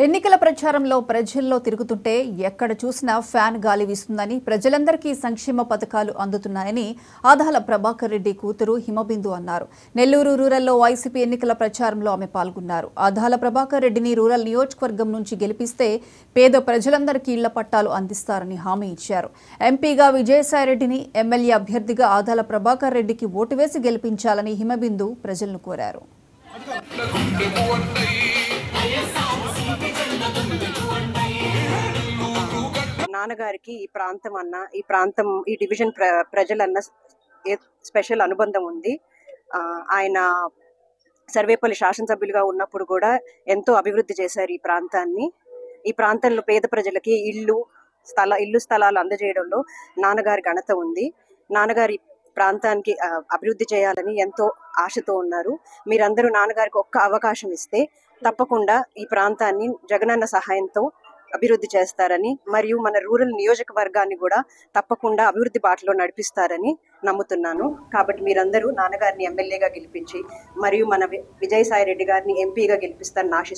ఎన్నికల ప్రచారంలో ప్రజల్లో తిరుగుతుంటే ఎక్కడ చూసినా ఫ్యాన్ గాలి వీస్తుందని, ప్రజలందరికీ సంక్షేమ పథకాలు అందుతున్నాయని ఆదాల ప్రభాకర్ రెడ్డి కూతురు హిమబిందు అన్నారు. నెల్లూరు రూరల్లో వైసీపీ ఎన్నికల ప్రచారంలో ఆమె పాల్గొన్నారు. ఆదాల ప్రభాకర్ రెడ్డిని రూరల్ నియోజకవర్గం నుంచి గెలిపిస్తే పేద ప్రజలందరికీ ఇళ్ల పట్టాలు అందిస్తారని హామీ ఇచ్చారు. ఎంపీగా విజయసాయిరెడ్డిని, ఎమ్మెల్యే అభ్యర్థిగా ఆదాల ప్రభాకర్ రెడ్డికి ఓటు వేసి గెలిపించాలని హిమబిందు ప్రజలను కోరారు. నాన్నగారికి ఈ ప్రాంతం ఈ డివిజన్ ప్రజలన్న స్పెషల్ అనుబంధం ఉంది. ఆయన సర్వేపల్లి శాసనసభ్యులుగా ఉన్నప్పుడు కూడా ఎంతో అభివృద్ధి చేశారు ఈ ప్రాంతాన్ని. ఈ ప్రాంతంలో పేద ప్రజలకి ఇల్లు స్థలాలు అందజేయడంలో నాన్నగారి ఘనత ఉంది. నాన్నగారి ప్రాంతానికి అభివృద్ధి చేయాలని ఎంతో ఆశతో ఉన్నారు. మీరందరూ నాన్నగారికి ఒక్క అవకాశం ఇస్తే తప్పకుండా ఈ ప్రాంతాన్ని జగనన్న సహాయంతో అభివృద్ధి చేస్తారని, మరియు మన రూరల్ నియోజకవర్గాన్ని కూడా తప్పకుండా అభివృద్ధి బాటలో నడిపిస్తారని నమ్ముతున్నాను. కాబట్టి మీరందరూ నాన్నగారిని ఎమ్మెల్యేగా గెలిపించి మరియు మన విజయసాయిరెడ్డి గారిని ఎంపీగా గెలిపిస్తారని ఆశిస్తున్నాను.